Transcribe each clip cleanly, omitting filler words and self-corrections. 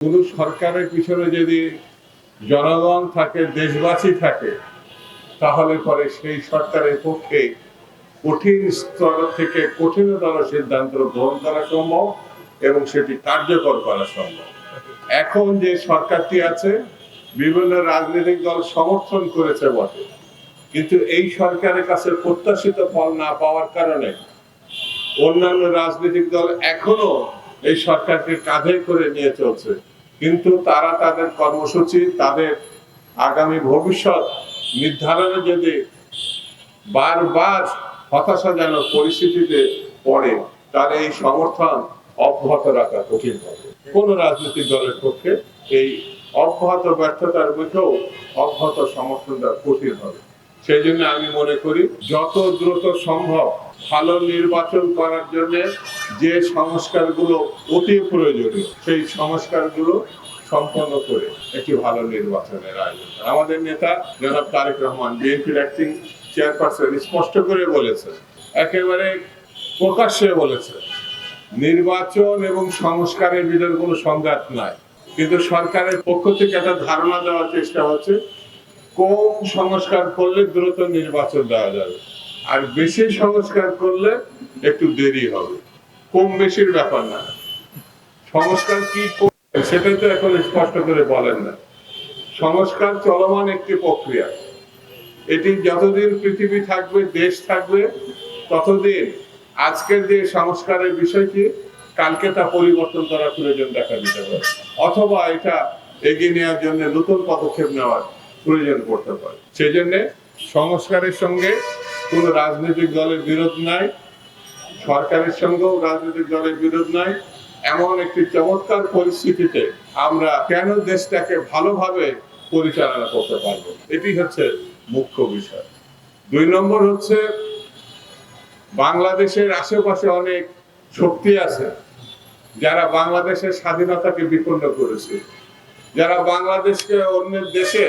কোন সরকারের পিছনে যদি জনগণ থাকে, দেশবাসী থাকে, তাহলে পরে সেই সরকারের পক্ষে কঠিন স্তর থেকে কঠিনতর সিদ্ধান্ত গ্রহণ করা সম্ভব এবং সেটি কার্যকর করা সম্ভব। এখন যে সরকারটি আছে, বিভিন্ন রাজনৈতিক দল সমর্থন করেছে বটে, কিন্তু এই সরকারের কাছে প্রত্যাশিত ফল না পাওয়ার কারণে অন্যান্য রাজনৈতিক দল এখনো এই সরকারকে কাঁধে করে নিয়ে চলছে। কিন্তু তারা তাদের কর্মসূচি, তাদের আগামী ভবিষ্যৎ নির্ধারণে যদি বারবার হতাশাজনক পরিস্থিতিতে পড়ে, তাহলে এই সমর্থন অব্যাহত রাখা কঠিন হবে। কোন রাজনৈতিক দলের পক্ষে এই অব্যাহত ব্যর্থতার মুখেও অব্যাহত সমর্থন দেওয়া কঠিন হবে। সেই জন্য আমি মনে করি যত দ্রুত সম্ভব ভালো নির্বাচন করার জন্য যে সংস্কারগুলো অতি প্রয়োজনীয়, সেই সংস্কারগুলো সম্পন্ন করে একটি ভালো নির্বাচনের আয়োজন। আমাদের নেতা জনাব তারেক রহমান, বিএনপির অ্যাক্টিং চেয়ারপারসন, স্পষ্ট করে বলেছে, একেবারে প্রকাশ্যে বলেছে, নির্বাচন এবং সংস্কারের ভিতরে কোনো সংঘাত নাই। কিন্তু সরকারের পক্ষ থেকে একটা ধারণা দেওয়ার চেষ্টা হচ্ছে কম সংস্কার করলে দ্রুত নির্বাচন দেওয়া যাবে, আর বেশি সংস্কার করলে একটু দেরি হবে। কম বেশির ব্যাপার না, সংস্কার কি সেটাই তো এখন স্পষ্ট করে বলেন না। সংস্কার চলমান একটি প্রক্রিয়া, এটি যতদিন পৃথিবী থাকবে, দেশ থাকবে, ততদিন আজকের যে সংস্কারের বিষয়টি কালকে তা পরিবর্তন করার প্রয়োজন দেখা দিতে পারে, অথবা এটা এগিয়ে নেওয়ার জন্য নতুন পদক্ষেপ নেওয়ার প্রয়োজন পড়তে পারে। সেই জন্য সংস্কারের সঙ্গে কোন রাজনৈতিক দলের বিরোধ নাই, সরকারের সঙ্গেও রাজনৈতিক দলের বিরোধ নাই। এমন একটি চমৎকার পরিস্থিতিতে আমরা কেন দেশটাকে ভালোভাবে পরিচালনা করতে পারবো, এটি হচ্ছে মুখ্য বিষয়। 2 নম্বর হচ্ছে, বাংলাদেশের আশেপাশে অনেক শক্তি আছে যারা বাংলাদেশের স্বাধীনতাকে বিপন্ন করেছে, যারা বাংলাদেশকে অন্যের দেশে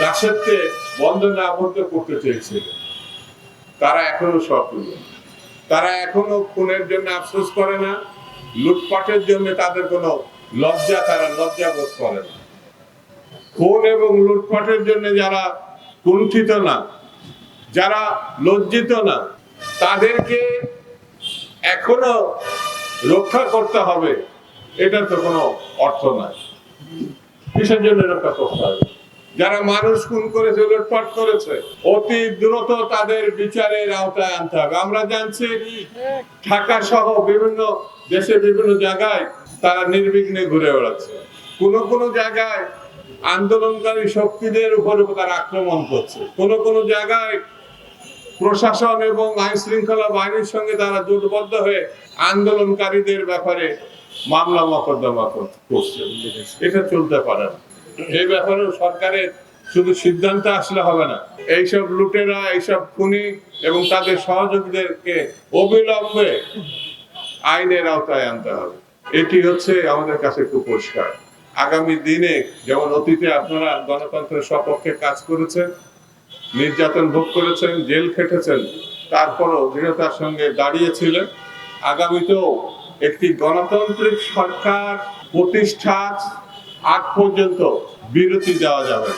দাসত্বে বন্ধনে আবদ্ধ করতে চেয়েছিল। তারা এখনো সক্রিয়, তারা এখনো খুনের জন্য আফসোস করে না, লুটপাটের জন্য তাদের কোনো তারা লজ্জাবোধ করে না। খুন এবং লুটপাটের জন্য যারা কুণ্ঠিত না, যারা লজ্জিত না, তাদেরকে এখনো রক্ষা করতে হবে, এটা তো কোনো অর্থ নাই। কিসের জন্য রক্ষা করতে হবে? যারা মানুষ খুন করেছে, লুটপাট করেছে, অতি দ্রুত তাদের বিচারের আওতায় আনতে হবে। আমরা জানছি ঢাকা সহ বিভিন্ন দেশে বিভিন্ন জায়গায় তারা নির্বিঘ্নে ঘুরে বেড়াচ্ছে। কোন জায়গায় আন্দোলনকারী শক্তিদের উপর তারা আক্রমণ করছে, কোন জায়গায় প্রশাসন এবং আইন শৃঙ্খলা বাহিনীর সঙ্গে তারা জোটবদ্ধ হয়ে আন্দোলনকারীদের ব্যাপারে মামলা মোকদ্দমা করছে। এটা চলতে পারে না। এই ব্যাপারে সরকারের শুধু সিদ্ধান্ত আসলে হবে না, এইসব লুটেরা, এইসব খুনি এবং তাদের সহযোগীদেরকে অবিলম্বে আইনের আওতায় আনতে হবে। এটি হচ্ছে আমাদের কাছে খুব পরিষ্কার। আগামী দিনে যেমন অতীতে আপনারা গণতন্ত্রের সপক্ষে কাজ করেছেন, নির্যাতন ভোগ করেছেন, জেল খেটেছেন, তারপরও দৃঢ়তার সঙ্গে দাঁড়িয়েছিলেন, আগামীতেও একটি গণতান্ত্রিক সরকার প্রতিষ্ঠার আগ পর্যন্ত বিরতি দেওয়া যাবে।